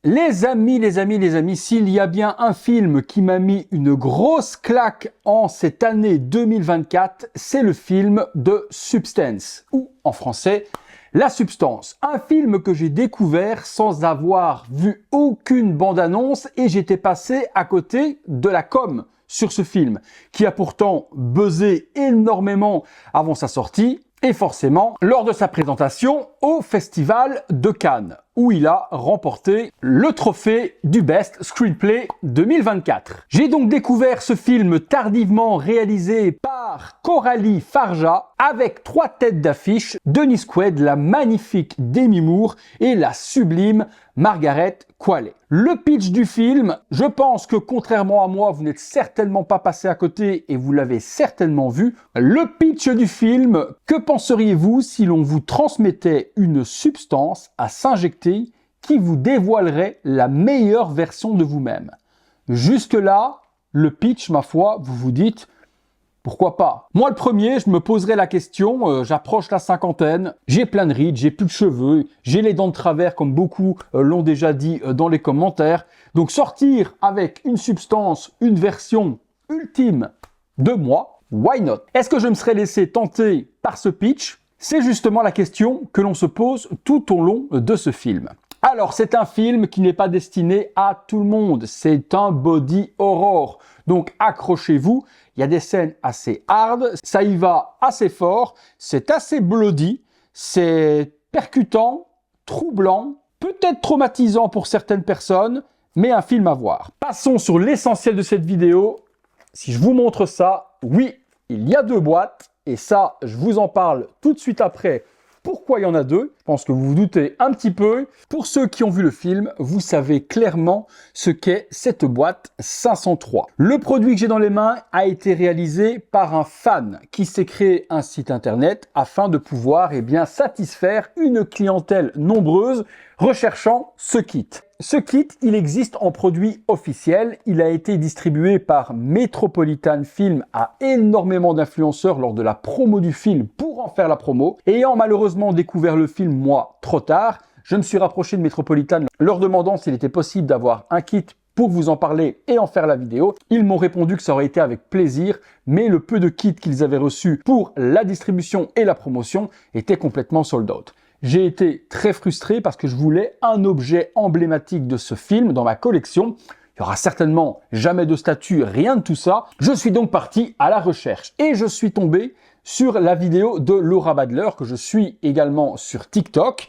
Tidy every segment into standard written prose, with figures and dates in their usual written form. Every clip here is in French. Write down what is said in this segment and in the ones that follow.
Les amis, s'il y a bien un film qui m'a mis une grosse claque en cette année 2024, c'est le film de Substance, ou en français, La Substance. Un film que j'ai découvert sans avoir vu aucune bande-annonce et j'étais passé à côté de la com sur ce film, qui a pourtant buzzé énormément avant sa sortie et forcément lors de sa présentation au Festival de Cannes, où il a remporté le trophée du Best Screenplay 2024. J'ai donc découvert ce film tardivement réalisé par Coralie Farja, avec 3 têtes d'affiche, Dennis Quaid, la magnifique Demi Moore et la sublime Margaret Qualley. Le pitch du film, je pense que contrairement à moi, vous n'êtes certainement pas passé à côté et vous l'avez certainement vu. Le pitch du film, que penseriez-vous si l'on vous transmettait une substance à s'injecter qui vous dévoilerait la meilleure version de vous-même? Jusque-là, le pitch, ma foi, vous vous dites, pourquoi pas? Moi, le premier, je me poserais la question, j'approche la cinquantaine, j'ai plein de rides, j'ai plus de cheveux, j'ai les dents de travers comme beaucoup l'ont déjà dit dans les commentaires. Donc sortir avec une substance, une version ultime de moi, why not? Est-ce que je me serais laissé tenter par ce pitch? C'est justement la question que l'on se pose tout au long de ce film. Alors, c'est un film qui n'est pas destiné à tout le monde, c'est un body horror. Donc accrochez-vous, il y a des scènes assez hard, ça y va assez fort, c'est assez bloody, c'est percutant, troublant, peut-être traumatisant pour certaines personnes, mais un film à voir. Passons sur l'essentiel de cette vidéo. Si je vous montre ça, oui, il y a 2 boîtes, et ça, je vous en parle tout de suite après. Pourquoi il y en a 2? Je pense que vous vous doutez un petit peu. Pour ceux qui ont vu le film, vous savez clairement ce qu'est cette boîte 503. Le produit que j'ai dans les mains a été réalisé par un fan qui s'est créé un site internet afin de pouvoir satisfaire une clientèle nombreuse recherchant ce kit. Ce kit, il existe en produit officiel. Il a été distribué par Metropolitan Film à énormément d'influenceurs lors de la promo du film pour en faire la promo. Ayant malheureusement découvert le film, moi, trop tard, je me suis rapproché de Metropolitan leur demandant s'il était possible d'avoir un kit pour vous en parler et en faire la vidéo. Ils m'ont répondu que ça aurait été avec plaisir, mais le peu de kits qu'ils avaient reçus pour la distribution et la promotion était complètement sold out. J'ai été très frustré parce que je voulais un objet emblématique de ce film dans ma collection. Il y aura certainement jamais de statue, rien de tout ça. Je suis donc parti à la recherche et je suis tombé sur la vidéo de Laura Badler, que je suis également sur TikTok,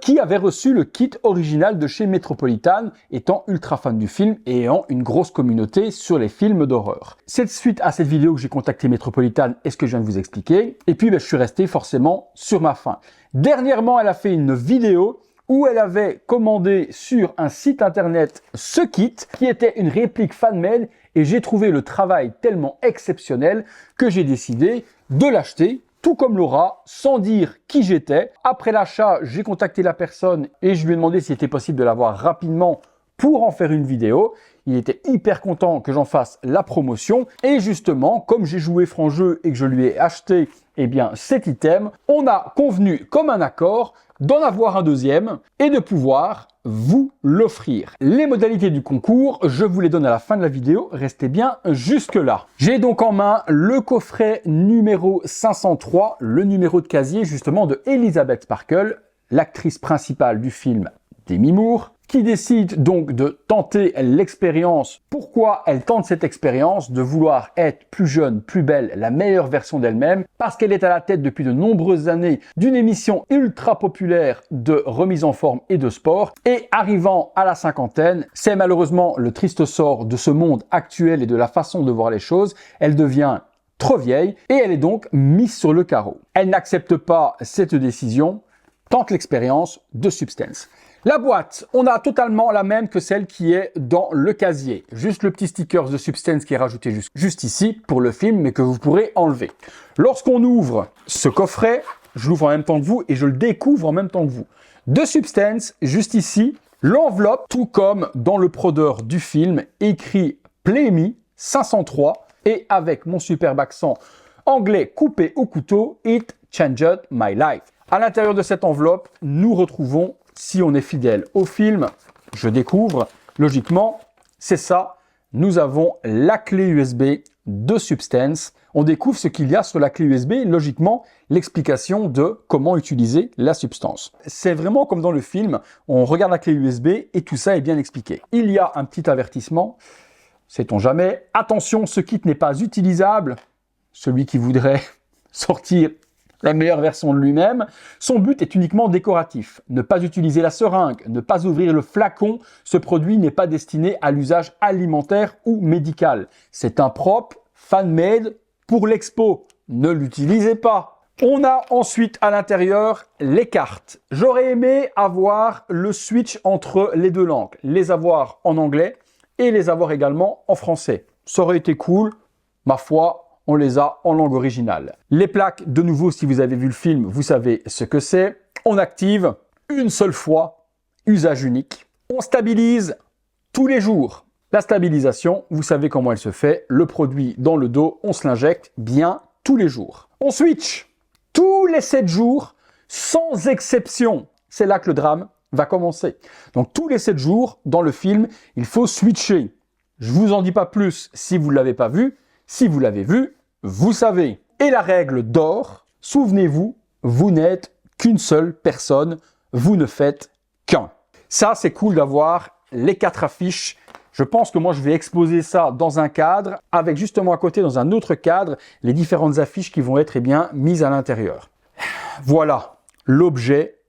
qui avait reçu le kit original de chez Metropolitan, étant ultra fan du film et ayant une grosse communauté sur les films d'horreur. C'est suite à cette vidéo que j'ai contacté Metropolitan et ce que je viens de vous expliquer. Et puis, je suis resté forcément sur ma faim. Dernièrement, elle a fait une vidéo où elle avait commandé sur un site internet ce kit, qui était une réplique fan-made, et j'ai trouvé le travail tellement exceptionnel que j'ai décidé de l'acheter, tout comme Laura, sans dire qui j'étais. Après l'achat, j'ai contacté la personne et je lui ai demandé s'il était possible de l'avoir rapidement pour en faire une vidéo. Il était hyper content que j'en fasse la promotion. Et justement, comme j'ai joué franc jeu et que je lui ai acheté cet item, on a convenu comme un accord d'en avoir un deuxième et de pouvoir vous l'offrir. Les modalités du concours, je vous les donne à la fin de la vidéo, restez bien jusque là. J'ai donc en main le coffret numéro 503, le numéro de casier justement de Elizabeth Sparkle, l'actrice principale du film Demi Moore, qui décide donc de tenter l'expérience. Pourquoi elle tente cette expérience? De vouloir être plus jeune, plus belle, la meilleure version d'elle-même, parce qu'elle est à la tête depuis de nombreuses années d'une émission ultra populaire de remise en forme et de sport. Et arrivant à la cinquantaine, c'est malheureusement le triste sort de ce monde actuel et de la façon de voir les choses. Elle devient trop vieille et elle est donc mise sur le carreau. Elle n'accepte pas cette décision, tente l'expérience de Substance. La boîte, on a totalement la même que celle qui est dans le casier. Juste le petit sticker de Substance qui est rajouté juste ici pour le film, mais que vous pourrez enlever. Lorsqu'on ouvre ce coffret, je l'ouvre en même temps que vous et je le découvre en même temps que vous. De Substance, juste ici, l'enveloppe, tout comme dans le prodeur du film, écrit Play Me 503 et avec mon superbe accent anglais coupé au couteau, It Changed My Life. À l'intérieur de cette enveloppe, nous retrouvons, si on est fidèle au film, je découvre, logiquement, c'est ça. Nous avons la clé USB de Substance. On découvre ce qu'il y a sur la clé USB, logiquement, l'explication de comment utiliser la substance. C'est vraiment comme dans le film, on regarde la clé USB et tout ça est bien expliqué. Il y a un petit avertissement, sait-on jamais. Attention, ce kit n'est pas utilisable. Celui qui voudrait sortir la meilleure version de lui-même. Son but est uniquement décoratif. Ne pas utiliser la seringue, ne pas ouvrir le flacon. Ce produit n'est pas destiné à l'usage alimentaire ou médical. C'est un propre fan-made pour l'expo. Ne l'utilisez pas. On a ensuite à l'intérieur les cartes. J'aurais aimé avoir le switch entre les deux langues. Les avoir en anglais et les avoir également en français. Ça aurait été cool. Ma foi, on les a en langue originale. Les plaques, de nouveau, si vous avez vu le film, vous savez ce que c'est. On active une seule fois, usage unique. On stabilise tous les jours. La stabilisation, vous savez comment elle se fait. Le produit dans le dos, on se l'injecte bien tous les jours. On switch tous les 7 jours, sans exception. C'est là que le drame va commencer. Donc tous les 7 jours, dans le film, il faut switcher. Je ne vous en dis pas plus si vous ne l'avez pas vu. Si vous l'avez vu, vous savez. Et la règle d'or, souvenez-vous, vous n'êtes qu'une seule personne, vous ne faites qu'un. Ça, c'est cool d'avoir les 4 affiches. Je pense que moi, je vais exposer ça dans un cadre, avec justement à côté, dans un autre cadre, les différentes affiches qui vont être mises à l'intérieur. Voilà l'objet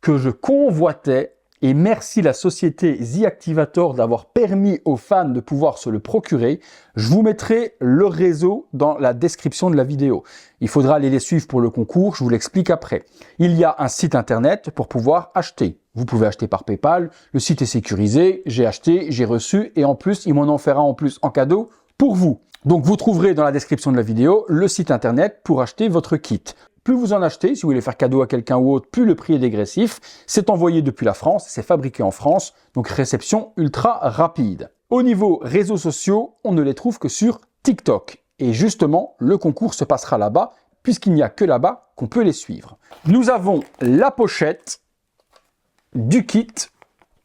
que je convoitais. Et merci la société The Activator d'avoir permis aux fans de pouvoir se le procurer. Je vous mettrai le réseau dans la description de la vidéo. Il faudra aller les suivre pour le concours, je vous l'explique après. Il y a un site internet pour pouvoir acheter. Vous pouvez acheter par PayPal, le site est sécurisé, j'ai acheté, j'ai reçu et en plus, il m'en en fera en plus en cadeau pour vous. Donc vous trouverez dans la description de la vidéo le site internet pour acheter votre kit. Plus vous en achetez, si vous voulez faire cadeau à quelqu'un ou autre, plus le prix est dégressif. C'est envoyé depuis la France, c'est fabriqué en France, donc réception ultra rapide. Au niveau réseaux sociaux, on ne les trouve que sur TikTok. Et justement, le concours se passera là-bas, puisqu'il n'y a que là-bas qu'on peut les suivre. Nous avons la pochette du kit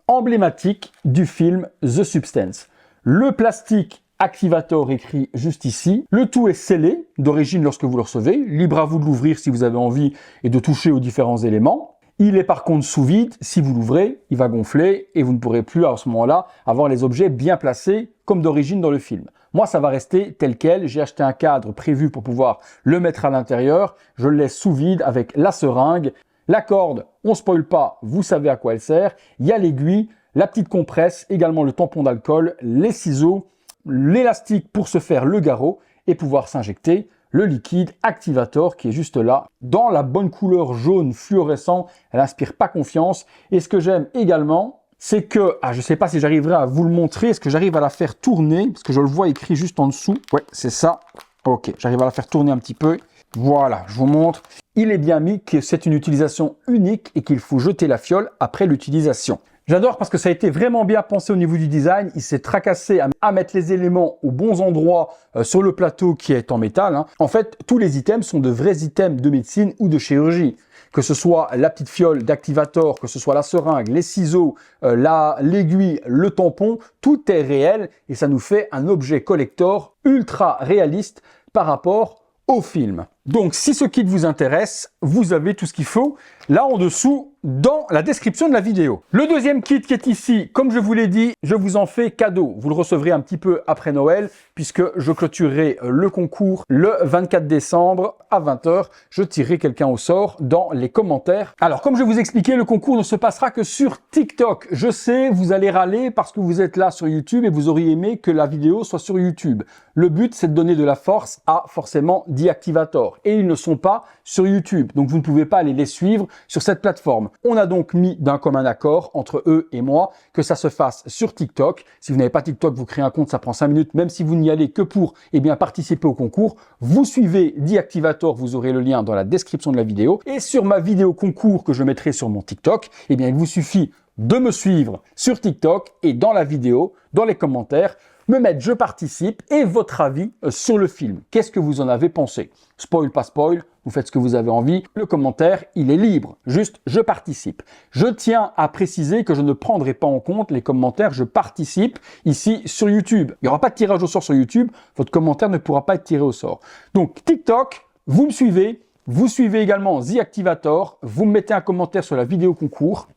emblématique du film The Substance. Le plastique Activator écrit juste ici. Le tout est scellé d'origine lorsque vous le recevez. Libre à vous de l'ouvrir si vous avez envie et de toucher aux différents éléments. Il est par contre sous vide. Si vous l'ouvrez, il va gonfler et vous ne pourrez plus à ce moment-là avoir les objets bien placés comme d'origine dans le film. Moi, ça va rester tel quel. J'ai acheté un cadre prévu pour pouvoir le mettre à l'intérieur. Je le laisse sous vide avec la seringue. La corde, on ne spoile pas, vous savez à quoi elle sert. Il y a l'aiguille, la petite compresse, également le tampon d'alcool, les ciseaux, l'élastique pour se faire le garrot et pouvoir s'injecter le liquide Activator qui est juste là dans la bonne couleur jaune fluorescent. Elle n'inspire pas confiance. Et ce que j'aime également, c'est que, je ne sais pas si j'arriverai à vous le montrer, est-ce que j'arrive à la faire tourner parce que je le vois écrit juste en dessous. Ouais, c'est ça. Ok, j'arrive à la faire tourner un petit peu. Voilà, je vous montre. Il est bien mis que c'est une utilisation unique et qu'il faut jeter la fiole après l'utilisation. J'adore parce que ça a été vraiment bien pensé au niveau du design. Il s'est tracassé à mettre les éléments aux bons endroits sur le plateau qui est en métal. En fait, tous les items sont de vrais items de médecine ou de chirurgie. Que ce soit la petite fiole d'Activator, que ce soit la seringue, les ciseaux, l'aiguille, le tampon, tout est réel et ça nous fait un objet collector ultra réaliste par rapport au film. Donc, si ce kit vous intéresse, vous avez tout ce qu'il faut là en dessous dans la description de la vidéo. Le deuxième kit qui est ici, comme je vous l'ai dit, je vous en fais cadeau. Vous le recevrez un petit peu après Noël puisque je clôturerai le concours le 24 décembre à 20 h. Je tirerai quelqu'un au sort dans les commentaires. Alors, comme je vous expliquais, le concours ne se passera que sur TikTok. Je sais, vous allez râler parce que vous êtes là sur YouTube et vous auriez aimé que la vidéo soit sur YouTube. Le but, c'est de donner de la force à forcément The Activator. Et ils ne sont pas sur YouTube. Donc, vous ne pouvez pas aller les suivre sur cette plateforme. On a donc mis d'un commun accord entre eux et moi que ça se fasse sur TikTok. Si vous n'avez pas TikTok, vous créez un compte, ça prend 5 minutes. Même si vous n'y allez que pour participer au concours, vous suivez The Activator, vous aurez le lien dans la description de la vidéo. Et sur ma vidéo concours que je mettrai sur mon TikTok, il vous suffit de me suivre sur TikTok et dans la vidéo, dans les commentaires, me mettre je participe et votre avis sur le film. Qu'est-ce que vous en avez pensé? Spoil, pas spoil, vous faites ce que vous avez envie. Le commentaire, il est libre. Juste, je participe. Je tiens à préciser que je ne prendrai pas en compte les commentaires je participe ici sur YouTube. Il n'y aura pas de tirage au sort sur YouTube. Votre commentaire ne pourra pas être tiré au sort. Donc, TikTok, vous me suivez. Vous suivez également The Activator. Vous me mettez un commentaire sur la vidéo concours.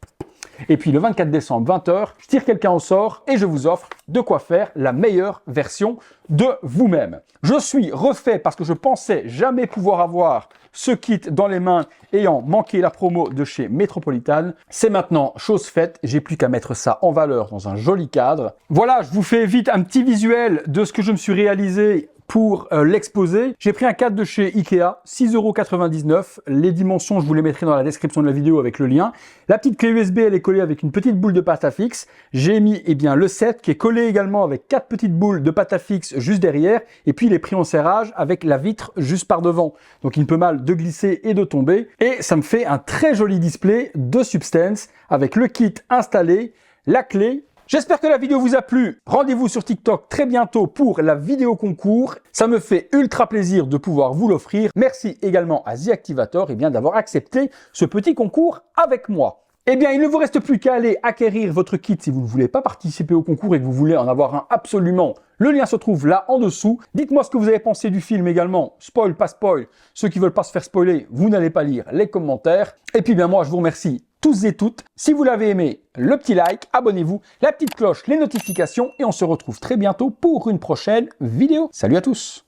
Et puis le 24 décembre, 20h, je tire quelqu'un au sort et je vous offre de quoi faire la meilleure version de vous-même. Je suis refait parce que je pensais jamais pouvoir avoir ce kit dans les mains ayant manqué la promo de chez Metropolitan. C'est maintenant chose faite, j'ai plus qu'à mettre ça en valeur dans un joli cadre. Voilà, je vous fais vite un petit visuel de ce que je me suis réalisé pour l'exposer. J'ai pris un cadre de chez Ikea, 6,99 €. Les dimensions, je vous les mettrai dans la description de la vidéo avec le lien. La petite clé USB, elle est collée avec une petite boule de pâte à fixe. J'ai mis le set qui est collé également avec 4 petites boules de pâte à fixe juste derrière. Et puis il est pris en serrage avec la vitre juste par devant. Donc il ne peut mal de glisser et de tomber. Et ça me fait un très joli display de Substance avec le kit installé, la clé. J'espère que la vidéo vous a plu. Rendez-vous sur TikTok très bientôt pour la vidéo concours. Ça me fait ultra plaisir de pouvoir vous l'offrir. Merci également à The Activator d'avoir accepté ce petit concours avec moi. Eh bien, il ne vous reste plus qu'à aller acquérir votre kit si vous ne voulez pas participer au concours et que vous voulez en avoir un absolument. Le lien se trouve là en dessous. Dites-moi ce que vous avez pensé du film également. Spoil, pas spoil. Ceux qui veulent pas se faire spoiler, vous n'allez pas lire les commentaires. Et puis bien moi, je vous remercie tous et toutes. Si vous l'avez aimé, le petit like, abonnez-vous, la petite cloche, les notifications et on se retrouve très bientôt pour une prochaine vidéo. Salut à tous!